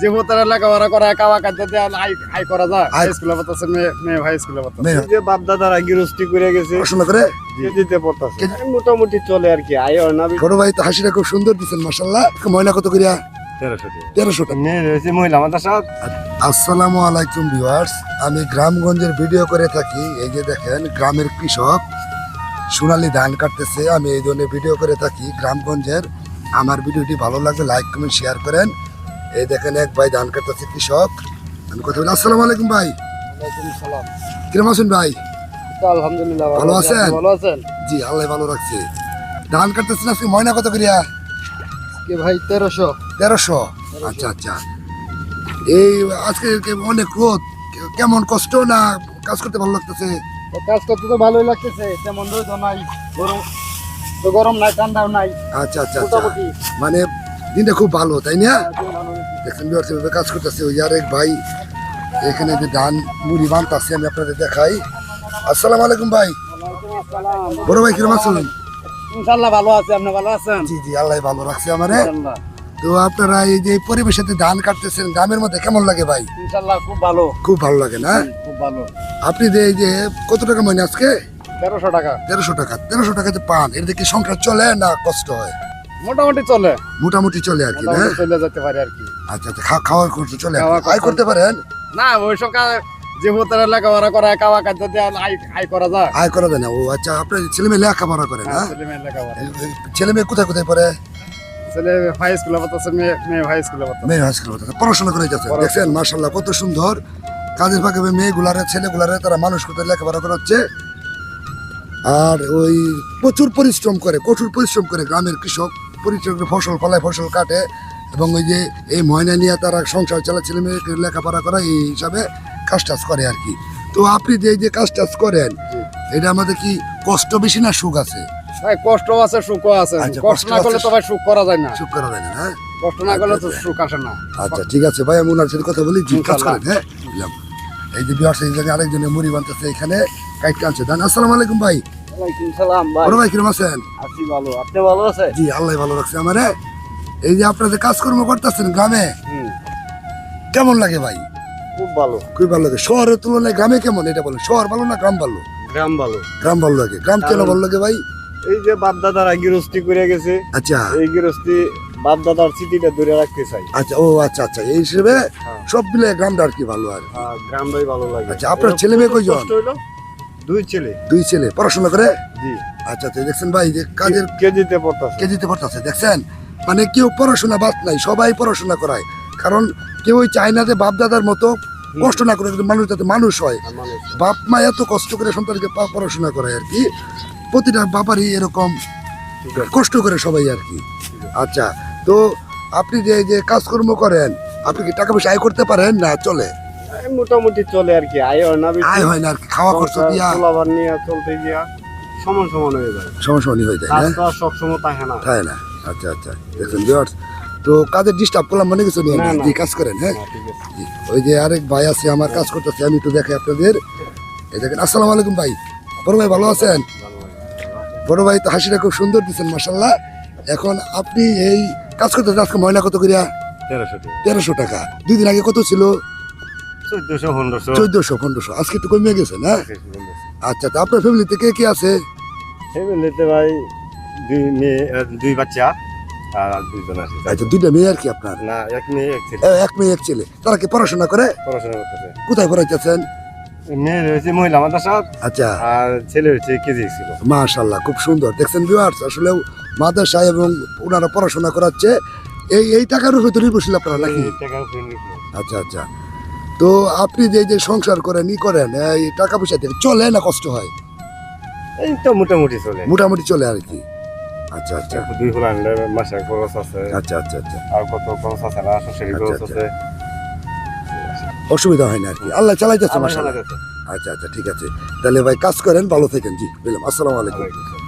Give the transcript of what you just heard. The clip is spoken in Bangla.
যে হোতারা লেখাপড়া করা কাওয়া কাজে দিয়ে আই করা যায় স্কুলে পড়তেছে মেয়ে ভাই স্কুলে পড়তেছে যে বাপ দাদারা গৃহস্থী করে গেছে পড়াশোনা করে দিতে পড়তেছে মোটামুটি চলে আর কি আয় হয় না বড় ভাই তো হাসিটা খুব সুন্দর দিচ্ছেন মাশাআল্লাহ ময়না কত করিয়া 1300 টাকা মেয়ে রয়েছে মহিলা মাদ্রাসা আসসালামু আলাইকুম ভিউয়ার্স আমি গ্রামগঞ্জের ভিডিও করে থাকি এই যে দেখেন গ্রামের কৃষক সোনালী ধান কাটতেছে আমি এই ধরনের ভিডিও করে থাকি গ্রামগঞ্জের আমার ভিডিওটি ভালো লাগলে লাইক কমেন্ট শেয়ার করেন এই দেখেন এক ভাই ধান কাটতেছে কৃষক আমি কথা বলি আসসালামু আলাইকুম ভাই ওয়ালাইকুম সালাম কিরম আছেন ভাই আলহামদুলিল্লাহ ভালো আছেন ভালো আছেন জি আল্লাহ ভালো রাখছে ধান কাটতেছেন আজকে ময়না কত করিয়া কি ভাই 1300 আচ্ছা আচ্ছা এই আজকে অনেক রোদ কেমন কষ্ট না কাজ করতে ভালো লাগতেছে কাজ করতে তো ভালোই লাগতেছে তেমন রোদ নাই গরম নাই ঠান্ডাও নাই আচ্ছা আচ্ছা আচ্ছা মানে দিনটা খুব ভালো তাই না দেখেন বিভাবে কাজ করতেছে ওই আর এক ভাই এখানে যে ধান মুড়ি বানতেছে আমি আপনাদের দেখাই আসসালামু আলাইকুম ভাই বড় ভাই কিরম আছেন ইনশাআল্লাহ ভালো আছে আপনি ভালো আছেন জি জি আল্লাহ ভালো রাখছে আমারে তো আপনারা এই যে পরিবেশে ধান কাটতেছেন গ্রামের মধ্যে কেমন লাগে ভাই ইনশাআল্লাহ খুব ভালো লাগে না খুব ভালো আপনি যে এই যে কত টাকা মনে আজকে 1300 টাকা 1300 টাকাতে পান এর দেখে সংসার চলে না কষ্ট হয় মোটামুটি চলে মোটামুটি চলে আর কি না চলে যেতে পারে আর কি আচ্ছা আচ্ছা খাওয়ার খরচ চলে আয় করতে পারেন না ওই সব যে হোতারা লেখাপড়া করা কাওয়া কাজে দিয়ে আয় করা যায় আয় করা যায় না ও আচ্ছা আপনার ছেলে মেয়ে লেখাপড়া করে না ছেলে মেয়ে কোথায় কোথায় পড়ে ছেলে হাই স্কুলে পড়তেছে মেয়ে হাই স্কুলে পড়তেছে মেয়ে হাই স্কুলে পড়তেছে পড়াশোনা করে যাচ্ছে দেখছেন মাশাআল্লাহ কত সুন্দর কাজের ফাঁকে মেয়েগুলারে ছেলেগুলারে তারা মানুষ করতে লেখাপড়া করাচ্ছে আর ওই প্রচুর পরিশ্রম করে কঠোর পরিশ্রম করে গ্রামের কৃষক পরিশ্রম করে ফসল ফলায় ফসল কাটে এবং ওই যে এই ময়না নিয়ে তারা সংসার চালা ছেলে মেয়েকে লেখাপড়া করা এই হিসাবে কাজ টাজ করে আর কি তো আপনি যে কাজ টাজ করেন এটা আমাদের কি কষ্ট বেশি না সুখ আছে ভাই কষ্ট আছে সুখও আছে কষ্ট না করলে তো ভাই সুখ করা যায় না সুখ করা যায় না কষ্ট না করলে তো সুখ আসে না আচ্ছা ঠিক আছে ভাই আমি ওনার সাথে কথা বলি কাজ করেন হ্যাঁ বুঝলাম এই যে বিহার সেই জায়গায় আরেকজনের মুড়ি বানতেছে এখানে কাইটটা আনছে দান আসসালামু আলাইকুম ভাই ওয়ালাইকুম সালাম ভাই বড় ভাই কিরম আছেন আছি ভালো আপনি ভালো আছেন জি আল্লাহ ভালো রাখছে আমারে এই যে আপনারা যে কাজকর্ম করতেছেন গ্রামে কেমন লাগে ভাই খুব ভালো লাগে শহরের তুলনায় গ্রামে কেমন এটা বলেন শহর ভালো না গ্রাম ভালো গ্রাম ভালো লাগে গ্রাম কেন ভালো লাগে ভাই এই যে বাপ দাদারা গৃহস্থী করে গেছে আচ্ছা এই গৃহস্থী বাপ দাদার স্মৃতিটা ধরে রাখতে চাই আচ্ছা ও আচ্ছা আচ্ছা এই হিসেবে সব মিলে গ্রামটা আর কি ভালো আর গ্রামটাই ভালো লাগে আচ্ছা আপনার ছেলে মেয়ে কয়জন দুই ছেলে পড়াশোনা করে জি আচ্ছা আচ্ছা দেখছেন ভাই যে কাজের কেজিতে পড়তেছে দেখছেন মানে কেউ পড়াশোনা বাদ নাই সবাই পড়াশোনা করায় কারণ কেউই চায় না যে বাপ দাদার মতো কষ্ট না করে মানুষ যাতে মানুষ হয় বাপ মা এত কষ্ট করে সন্তানকে পড়াশোনা করায় আর কি প্রতিটা বাবারই এরকম কষ্ট করে সবাই আর কি আচ্ছা তো আপনি যে কাজকর্ম করেন আপনি কি টাকা পয়সা আয় করতে পারেন না চলে মোটামুটি চলে আর কি আয় হয় না আর কি খাওয়া খরচ দিয়া নিয়ে চলতে গিয়া সমান হয়ে যায় সমান হয়ে যায় না সব সময় থাকে না আচ্ছা আচ্ছা দেখুন ভিউয়ার্স তো কাজের ডিস্টার্ব করলাম মনে কিছু নিয়ে জি কাজ করেন হ্যাঁ ওই যে আরেক ভাই আছে আমার কাজ করতেছে আমি একটু দেখাই আপনাদের এই দেখেন আসসালামু আলাইকুম ভাই বড় ভাই ভালো আছেন বড় ভাই তো হাসিটা খুব সুন্দর দিচ্ছেন মাশাআল্লাহ এখন আপনি এই কাজ করতে আজকে ময়না কত করিয়া 1300 টাকা 2 দিন আগে কত ছিল 1400 আজকে একটু কমে গেছে না আচ্ছা তো আপনার ফ্যামিলিতে কে আছে ফ্যামিলিতে ভাই দুই বাচ্চা আর দুইজন আছে আচ্ছা দুইটা মেয়ে আর কি আপনার না এক মেয়ে এক ছেলে তারা কি পড়াশোনা করতেছে কোথায় পড়াইতেছেন মেয়ে রয়েছে মহিলা মাদ্রাসা আচ্ছা আর ছেলে হচ্ছে কেজি ছিল মাশাআল্লাহ খুব সুন্দর দেখছেন ভিউয়ার্স আসলে মাদ্রাসা এবং ওনারা পড়াশোনা করাচ্ছে এই টাকার উপরে তো নির্ভরশীল আপনারা নাকি আচ্ছা আচ্ছা তো আপনি যে সংসার করেন এই টাকা পয়সা দিয়ে চলে না কষ্ট হয় এই তো মোটামুটি চলে আর কি আচ্ছা আচ্ছা দুই ফুল আনলে মাসে খরচ আছে আচ্ছা আচ্ছা আচ্ছা আর কত খরচ আছে না সংসারিক খরচ আছে অসুবিধা হয় না আর কি আল্লাহ চালাইতেছে মাশাআল্লাহ আচ্ছা আচ্ছা ঠিক আছে তাহলে ভাই কাজ করেন ভালো থাকেন জি বললাম আসসালামু আলাইকুম